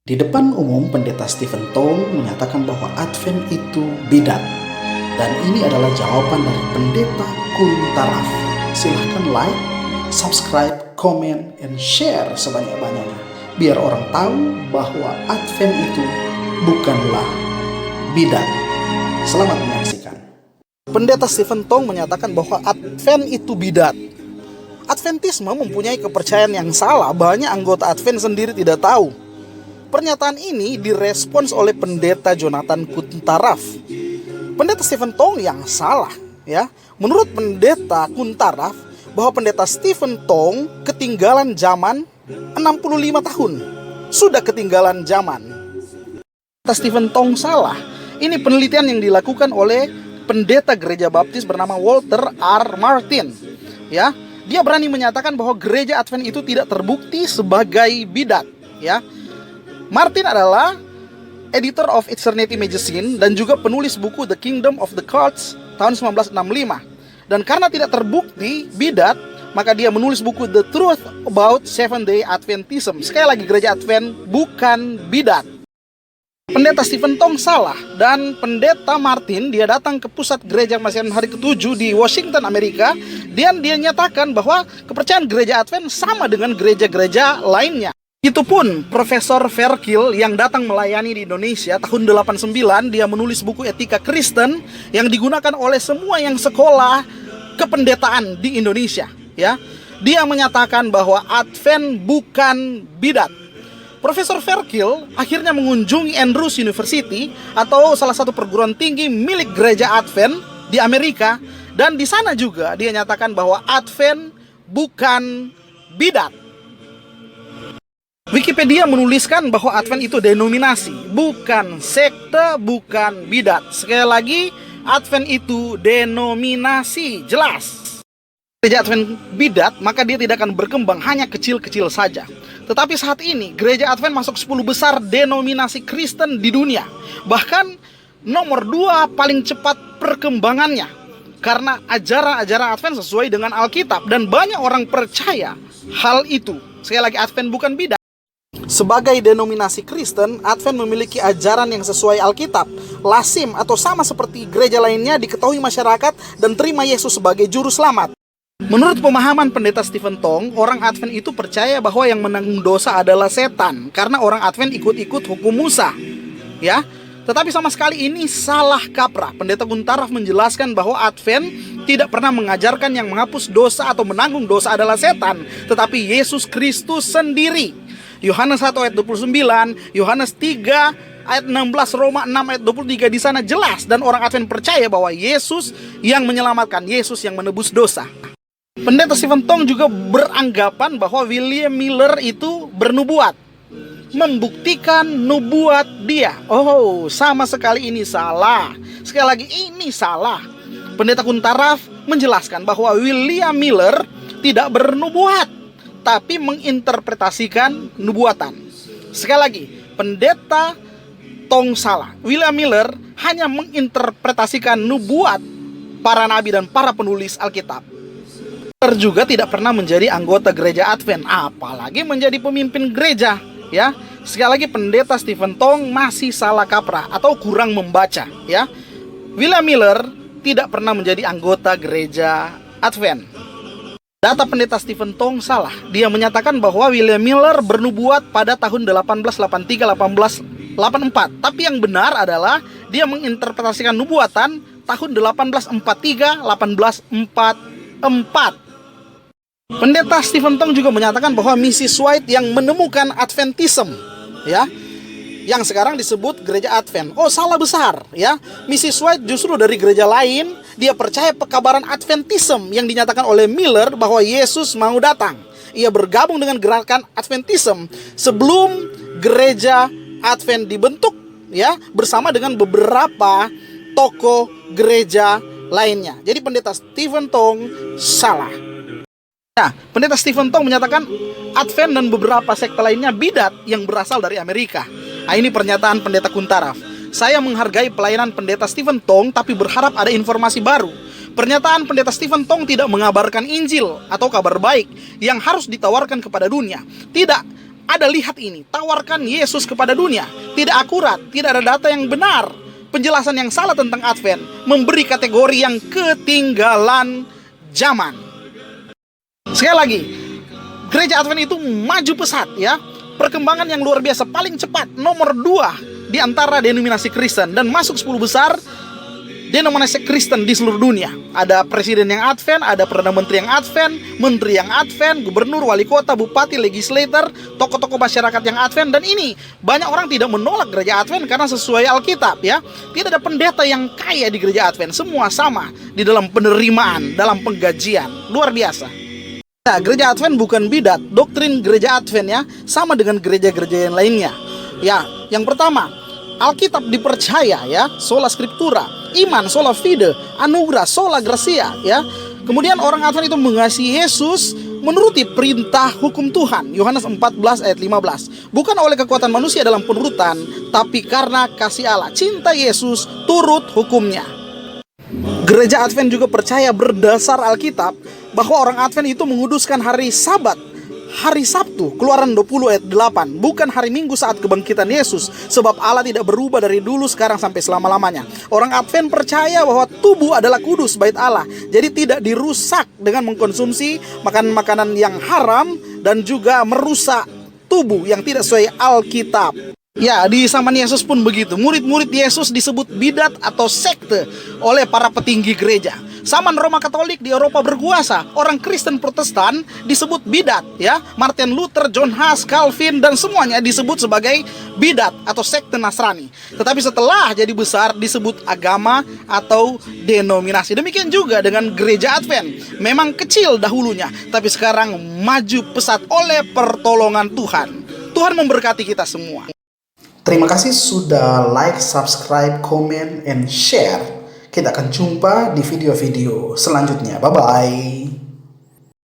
Di depan umum, Pendeta Stephen Tong menyatakan bahwa Advent itu bidat. Dan ini adalah jawaban dari Pendeta Kuntaraf. Silahkan like, subscribe, komen, and share sebanyak-banyaknya. Biar orang tahu bahwa Advent itu bukanlah bidat. Selamat menyaksikan. Pendeta Stephen Tong menyatakan bahwa Advent itu bidat. Adventisme mempunyai kepercayaan yang salah, banyak anggota Advent sendiri tidak tahu. Pernyataan ini direspons oleh Pendeta Jonathan Kuntaraf. Pendeta Stephen Tong yang salah, ya. Menurut Pendeta Kuntaraf, bahwa Pendeta Stephen Tong ketinggalan zaman 65 tahun. Sudah ketinggalan zaman. Pendeta Stephen Tong salah. Ini penelitian yang dilakukan oleh pendeta gereja baptis bernama Walter R. Martin, ya. Dia berani menyatakan bahwa gereja Advent itu tidak terbukti sebagai bidat, ya. Martin adalah editor of Eternity Magazine dan juga penulis buku The Kingdom of the Gods tahun 1965. Dan karena tidak terbukti bidat, maka dia menulis buku The Truth About Seventh-day Adventism. Sekali lagi, gereja Advent bukan bidat. Pendeta Stephen Tong salah, dan Pendeta Martin dia datang ke pusat gereja Masihan hari ke-7 di Washington, Amerika, dan dia nyatakan bahwa kepercayaan gereja Advent sama dengan gereja-gereja lainnya. Itupun Profesor Verkil yang datang melayani di Indonesia tahun 89, dia menulis buku Etika Kristen yang digunakan oleh semua yang sekolah kependetaan di Indonesia, ya. Dia menyatakan bahwa Advent bukan bidat. Profesor Verkil akhirnya mengunjungi Andrews University atau salah satu perguruan tinggi milik gereja Advent di Amerika, dan di sana juga dia nyatakan bahwa Advent bukan bidat. Wikipedia menuliskan bahwa Advent itu denominasi, bukan sekte, bukan bidat. Sekali lagi, Advent itu denominasi, jelas. Gereja Advent bidat, maka dia tidak akan berkembang, hanya kecil-kecil saja. Tetapi saat ini, gereja Advent masuk 10 besar denominasi Kristen di dunia. Bahkan nomor 2 paling cepat perkembangannya. Karena ajaran-ajaran Advent sesuai dengan Alkitab, dan banyak orang percaya hal itu. Sekali lagi, Advent bukan bidat. Sebagai denominasi Kristen, Advent memiliki ajaran yang sesuai Alkitab, lazim atau sama seperti gereja lainnya, diketahui masyarakat dan terima Yesus sebagai juru selamat. Menurut pemahaman Pendeta Stephen Tong, orang Advent itu percaya bahwa yang menanggung dosa adalah setan, karena orang Advent ikut-ikut hukum Musa, ya. Tetapi sama sekali ini salah kaprah. Pendeta Kuntaraf menjelaskan bahwa Advent tidak pernah mengajarkan yang menghapus dosa atau menanggung dosa adalah setan, tetapi Yesus Kristus sendiri. Yohanes 1 ayat 29, Yohanes 3 ayat 16, Roma 6 ayat 23, di sana jelas, dan orang Advent percaya bahwa Yesus yang menyelamatkan, Yesus yang menebus dosa. Pendeta Stephen Tong juga beranggapan bahwa William Miller itu bernubuat, membuktikan nubuat dia. Oh, sama sekali ini salah. Sekali lagi, ini salah. Pendeta Kuntaraf menjelaskan bahwa William Miller tidak bernubuat, tapi menginterpretasikan nubuatan. Sekali lagi, Pendeta Tong salah. William Miller hanya menginterpretasikan nubuat para nabi dan para penulis Alkitab. Miller juga tidak pernah menjadi anggota gereja Advent, apalagi menjadi pemimpin gereja, ya. Sekali lagi, Pendeta Stephen Tong masih salah kaprah atau kurang membaca, ya. William Miller tidak pernah menjadi anggota gereja Advent. Data Pendeta Stephen Tong salah. Dia menyatakan bahwa William Miller bernubuat pada tahun 1883-1884. Tapi yang benar adalah dia menginterpretasikan nubuatan tahun 1843-1844. Pendeta Stephen Tong juga menyatakan bahwa Mrs. White yang menemukan Adventism, ya, yang sekarang disebut gereja Advent. Oh, salah besar, ya. Mrs. White justru dari gereja lain, dia percaya pekabaran Adventism yang dinyatakan oleh Miller bahwa Yesus mau datang. Ia bergabung dengan gerakan Adventism sebelum gereja Advent dibentuk, ya, bersama dengan beberapa tokoh gereja lainnya. Jadi Pendeta Stephen Tong salah. Nah, Pendeta Stephen Tong menyatakan Advent dan beberapa sekte lainnya bidat yang berasal dari Amerika. Nah, ini pernyataan Pendeta Kuntaraf. Saya menghargai pelayanan Pendeta Stephen Tong, tapi berharap ada informasi baru. Pernyataan Pendeta Stephen Tong tidak mengabarkan Injil atau kabar baik yang harus ditawarkan kepada dunia. Tidak, Ada lihat ini, tawarkan Yesus kepada dunia. Tidak akurat, tidak ada data yang benar. Penjelasan yang salah tentang Advent, memberi kategori yang ketinggalan zaman. Sekali lagi, gereja Advent itu maju pesat ya. Perkembangan yang luar biasa, paling cepat, nomor 2 di antara denominasi Kristen, dan masuk 10 besar denominasi Kristen di seluruh dunia. Ada presiden yang Advent, ada perdana menteri yang Advent, menteri yang Advent, gubernur, wali kota, bupati, legislator, tokoh-tokoh masyarakat yang Advent. Dan ini banyak orang tidak menolak gereja Advent karena sesuai Alkitab ya. Tidak ada pendeta yang kaya di gereja Advent, semua sama di dalam penerimaan, dalam penggajian. Luar biasa. Nah, gereja Advent bukan bidat. Doktrin gereja Advent ya sama dengan gereja-gereja yang lainnya. Ya, yang pertama, Alkitab dipercaya ya, sola scriptura, iman, sola fide, anugerah, sola gratia ya. Kemudian orang Advent itu mengasihi Yesus menuruti perintah hukum Tuhan, Yohanes 14 ayat 15. Bukan oleh kekuatan manusia dalam penurutan, tapi karena kasih Allah. Cinta Yesus turut hukumnya. Gereja Advent juga percaya berdasar Alkitab bahwa orang Advent itu menguduskan hari Sabat, hari Sabtu, Keluaran 20 ayat 8, bukan hari Minggu saat kebangkitan Yesus, sebab Allah tidak berubah dari dulu, sekarang, sampai selama-lamanya. Orang Advent percaya bahwa tubuh adalah kudus, bait Allah, jadi tidak dirusak dengan mengkonsumsi makanan-makanan yang haram dan juga merusak tubuh yang tidak sesuai Alkitab. Ya, di zaman Yesus pun begitu. Murid-murid Yesus disebut bidat atau sekte oleh para petinggi gereja. Zaman Roma Katolik di Eropa berkuasa, orang Kristen Protestan disebut bidat ya. Martin Luther, John Huss, Calvin, dan semuanya disebut sebagai bidat atau sekte Nasrani. Tetapi setelah jadi besar disebut agama atau denominasi. Demikian juga dengan gereja Advent. Memang kecil dahulunya, tapi sekarang maju pesat oleh pertolongan Tuhan. Tuhan memberkati kita semua. Terima kasih sudah like, subscribe, comment, and share. Kita akan jumpa di video-video selanjutnya. Bye-bye.